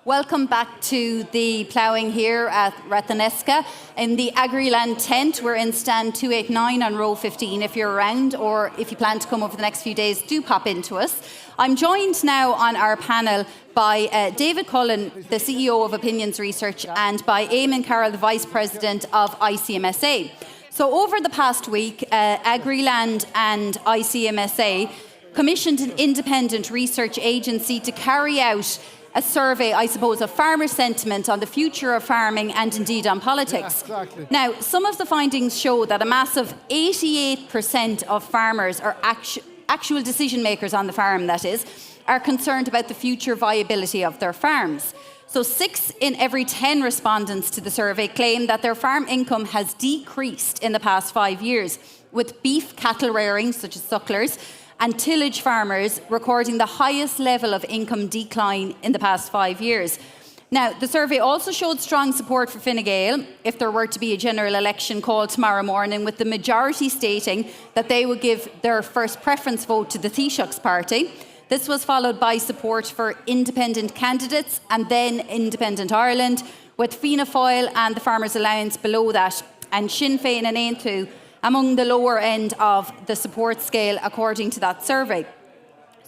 Welcome back to the ploughing here at Rataneska in the Agriland tent. We're in stand 289 on row 15 if you're around, or if you plan to come over the next few days, do pop into us. I'm joined now on our panel by David Cullen, the CEO of Opinions Research, and by Eamon Carroll, the Vice President of ICMSA. So over the past week, Agriland and ICMSA commissioned an independent research agency to carry out a survey, I suppose, of farmer sentiment on the future of farming and indeed on politics. Yeah, exactly. Now, some of the findings show that a massive 88% of farmers are actual decision makers on the farm, that is, are concerned about the future viability of their farms. So 6 in every 10 respondents to the survey claim that their farm income has decreased in the past 5 years, with beef cattle rearing, such as sucklers, and tillage farmers recording the highest level of income decline in the past 5 years. Now, the survey also showed strong support for Fine Gael if there were to be a general election called tomorrow morning, with the majority stating that they would give their first preference vote to the Taoiseach's party. This was followed by support for independent candidates and then Independent Ireland, with Fianna Fáil and the Farmers' Alliance below that, and Sinn Féin and Aontú among the lower end of the support scale, according to that survey.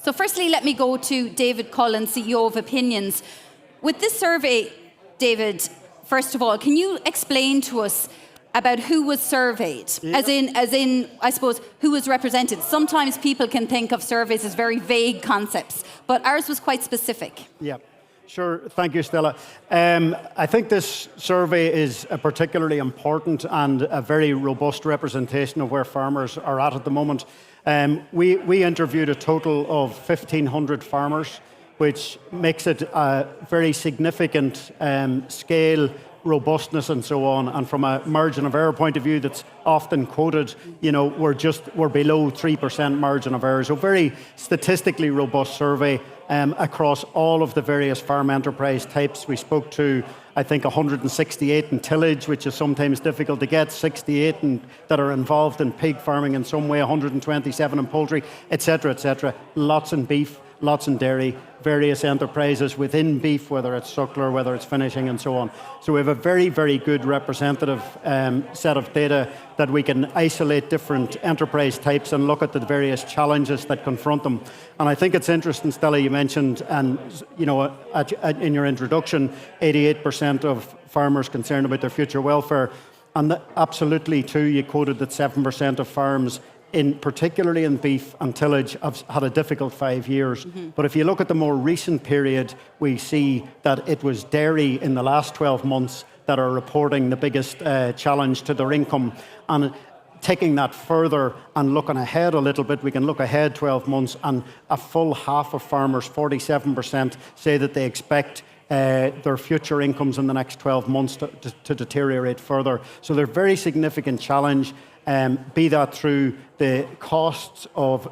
So firstly, let me go to David Cullen, CEO of Opinions. With this survey, David, first of all, can you explain to us about who was surveyed? Yeah. As in, I suppose, who was represented? Sometimes people can think of surveys as very vague concepts, but ours was quite specific. Yeah. Sure, thank you, Stella. I think this survey is particularly important and a very robust representation of where farmers are at the moment. We interviewed a total of 1,500 farmers, which makes it a very significant scale, robustness and so on. And from a margin of error point of view that's often quoted, you know, we're below 3% margin of error. So very statistically robust survey across all of the various farm enterprise types. We spoke to, I think, 168 in tillage, which is sometimes difficult to get, 68 that are involved in pig farming in some way, 127 in poultry, etc., etc. Lots in beef, lots in dairy, various enterprises within beef, whether it's suckler, whether it's finishing and so on. So we have a very, very good representative set of data that we can isolate different enterprise types and look at the various challenges that confront them. And I think it's interesting, Stella, you mentioned, and you know, in your introduction, 88% of farmers concerned about their future welfare. And absolutely too, you quoted that 7% of farms particularly in beef and tillage, have had a difficult 5 years. Mm-hmm. But if you look at the more recent period, we see that it was dairy in the last 12 months that are reporting the biggest challenge to their income. And taking that further and looking ahead a little bit, we can look ahead 12 months, and a full half of farmers, 47%, say that they expect their future incomes in the next 12 months to deteriorate further. So they're a very significant challenge. Be that through the costs of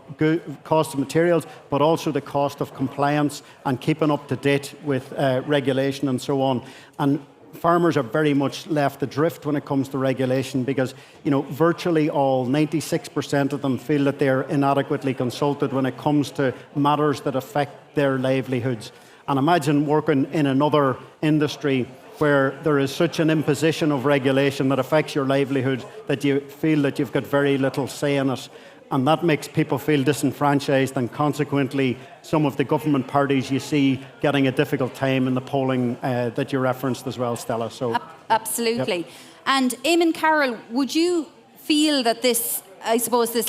materials, but also the cost of compliance and keeping up to date with regulation and so on. And farmers are very much left adrift when it comes to regulation, because, you know, virtually all, 96% of them, feel that they're inadequately consulted when it comes to matters that affect their livelihoods. And imagine working in another industry where there is such an imposition of regulation that affects your livelihood that you feel that you've got very little say in it. And that makes people feel disenfranchised, and consequently some of the government parties you see getting a difficult time in the polling that you referenced as well, Stella. So, absolutely. Yep. And Eamon Carroll, would you feel that this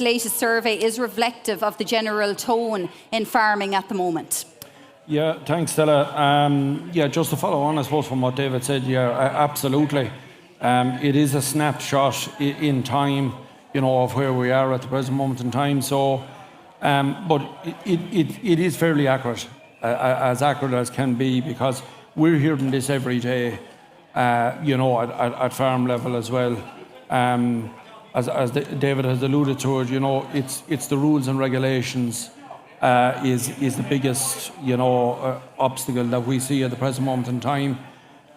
latest survey is reflective of the general tone in farming at the moment? Yeah, thanks, Stella. Just to follow on, I suppose, from what David said, absolutely. It is a snapshot in time, you know, of where we are at the present moment in time. So, but it is fairly accurate, as accurate as can be, because we're hearing this every day, you know, at farm level as well. As David has alluded to it, you know, it's the rules and regulations is the biggest, you know, obstacle that we see at the present moment in time,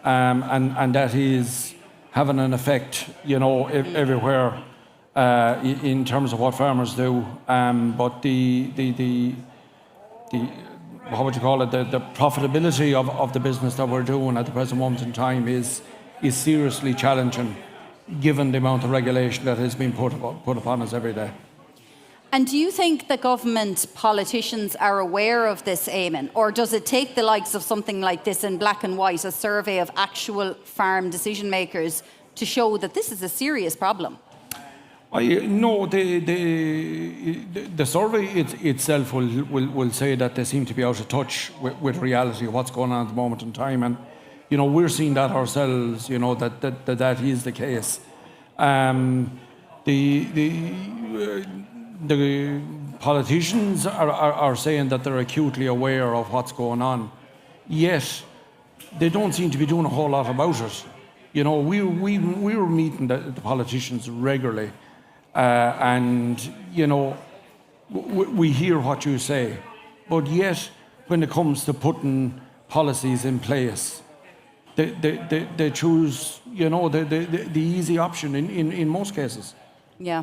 and that is having an effect, you know, everywhere in terms of what farmers do. But the the profitability of the business that we're doing at the present moment in time is seriously challenging, given the amount of regulation that has been put upon us every day. And do you think the government politicians are aware of this, Eamon? Or does it take the likes of something like this in black and white, a survey of actual farm decision makers, to show that this is a serious problem? No, the survey itself will say that they seem to be out of touch with reality of what's going on at the moment in time, and we're seeing that ourselves. That is the case. The politicians are saying that they're acutely aware of what's going on, yet they don't seem to be doing a whole lot about it. We were meeting the politicians regularly, and we hear what you say, but yet when it comes to putting policies in place, they choose the easy option in most cases. Yeah.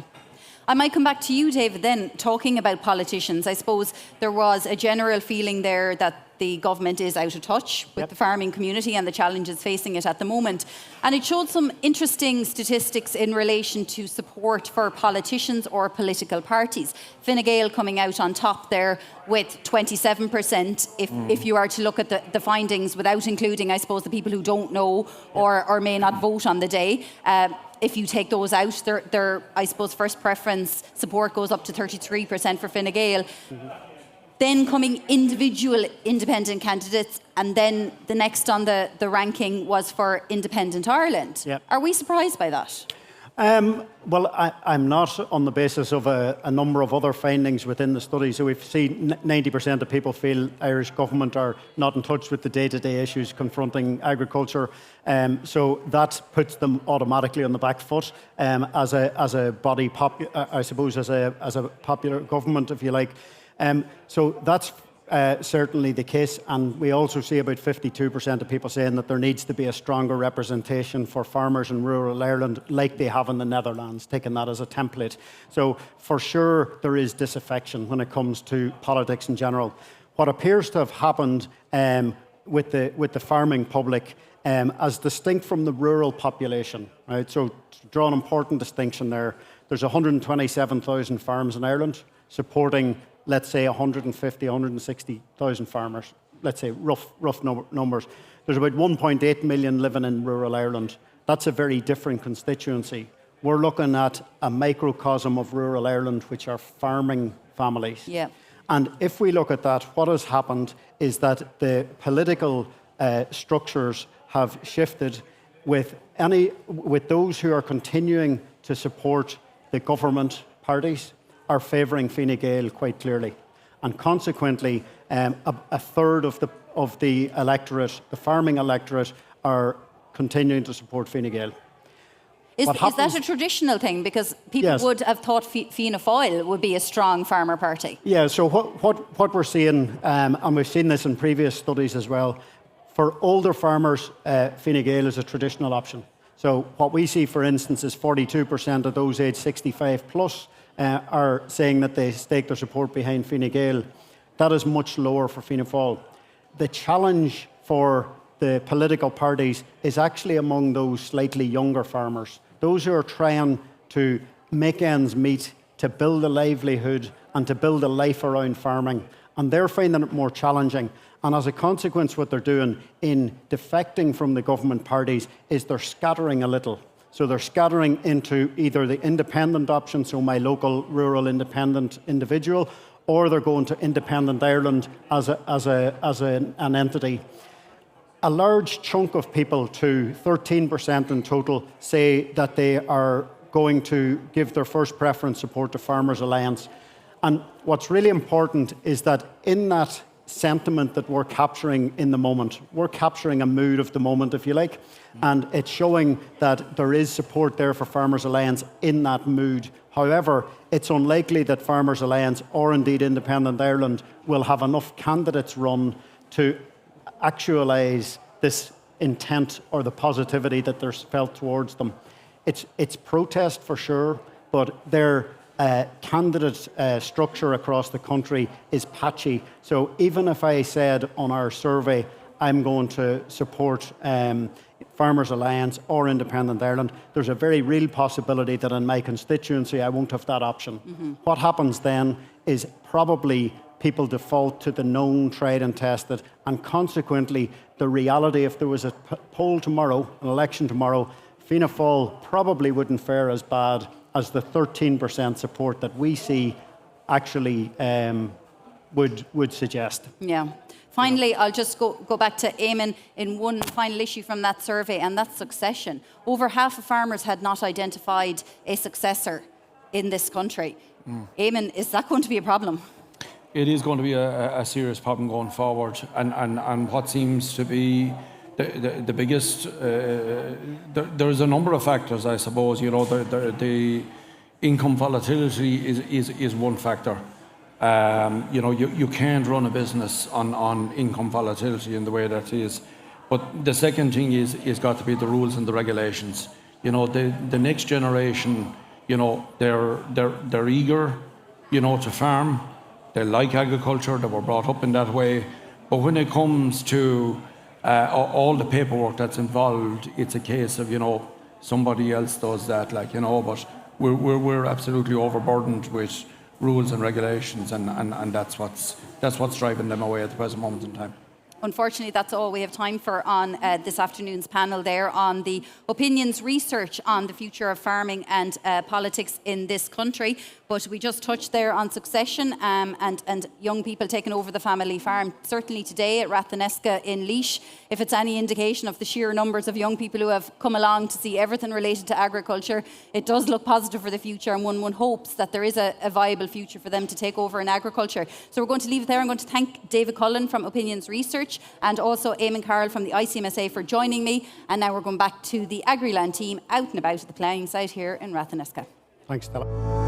I might come back to you, David, then, talking about politicians. I suppose there was a general feeling there that the government is out of touch with the farming community and the challenges facing it at the moment. And it showed some interesting statistics in relation to support for politicians or political parties. Fine Gael coming out on top there with 27%, if you are to look at the findings without including, I suppose, the people who don't know or may not vote on the day. If you take those out, their I suppose, first preference support goes up to 33% for Fine Gael. Then coming individual independent candidates, and then the next on the ranking was for Independent Ireland. Yep. Are we surprised by that? Well, I'm not, on the basis of a number of other findings within the study. So we've seen 90% of people feel Irish government are not in touch with the day-to-day issues confronting agriculture. So that puts them automatically on the back foot as a body, I suppose, as a popular government, if you like. So that's certainly the case, and we also see about 52% of people saying that there needs to be a stronger representation for farmers in rural Ireland, like they have in the Netherlands, taking that as a template. So for sure there is disaffection when it comes to politics in general. What appears to have happened with the farming public, as distinct from the rural population, right? So to draw an important distinction there, there's 127,000 farms in Ireland supporting, let's say, 150, 160,000 farmers, let's say rough numbers. There's about 1.8 million living in rural Ireland. That's a very different constituency. We're looking at a microcosm of rural Ireland, which are farming families. Yeah. And if we look at that, what has happened is that the political structures have shifted with those who are continuing to support the government parties are favouring Fine Gael quite clearly, and consequently, a third of the electorate, the farming electorate, are continuing to support Fine Gael. Is that a traditional thing? Because people would have thought Fianna Fáil would be a strong farmer party. Yeah. So what we're seeing, and we've seen this in previous studies as well, for older farmers, Fine Gael is a traditional option. So what we see, for instance, is 42% of those aged 65 plus are saying that they stake their support behind Fine Gael. That is much lower for Fianna Fáil. The challenge for the political parties is actually among those slightly younger farmers, those who are trying to make ends meet, to build a livelihood and to build a life around farming. And they're finding it more challenging. And as a consequence, what they're doing in defecting from the government parties is they're scattering a little. So they're scattering into either the independent option, so my local rural independent individual, or they're going to Independent Ireland as an entity. A large chunk of people, to 13% in total, say that they are going to give their first preference support to Farmers Alliance. And what's really important is that in that sentiment that we're capturing in the moment, we're capturing a mood of the moment, if you like, and it's showing that there is support there for Farmers Alliance in that mood. However, it's unlikely that Farmers Alliance or indeed Independent Ireland will have enough candidates run to actualise this intent or the positivity that there's felt towards them. It's protest for sure, but they're candidate structure across the country is patchy. So even if I said on our survey, I'm going to support Farmers Alliance or Independent Ireland, there's a very real possibility that in my constituency I won't have that option. What happens then is probably people default to the known, tried and tested, and consequently the reality, if there was a poll tomorrow, an election tomorrow, Fianna Fáil probably wouldn't fare as bad as the 13% support that we see actually would suggest. Yeah. Finally, I'll just go back to Eamon in one final issue from that survey, and that's succession. Over half of farmers had not identified a successor in this country. Eamon, is that going to be a problem? It is going to be a serious problem going forward, and what seems to be the biggest, there's a number of factors, I suppose. You know, the income volatility is one factor. You know, you can't run a business on income volatility in the way that is. But the second thing is got to be the rules and the regulations. You know, the next generation, you know, they're eager, you know, to farm. They like agriculture. They were brought up in that way. But when it comes to all the paperwork that's involved, it's a case of, you know, somebody else does that, like, you know. But we're absolutely overburdened with rules and regulations, and that's what's driving them away at the present moment in time. Unfortunately, that's all we have time for on this afternoon's panel there on the opinions research on the future of farming and politics in this country. But we just touched there on succession and young people taking over the family farm. Certainly today at Rathneska in Laois, if it's any indication of the sheer numbers of young people who have come along to see everything related to agriculture, it does look positive for the future, and one hopes that there is a viable future for them to take over in agriculture. So we're going to leave it there. I'm going to thank David Cullen from Opinions Research and also Eamon Carroll from the ICMSA for joining me. And now we're going back to the Agriland team out and about at the playing site here in Rathneska. Thanks, Stella.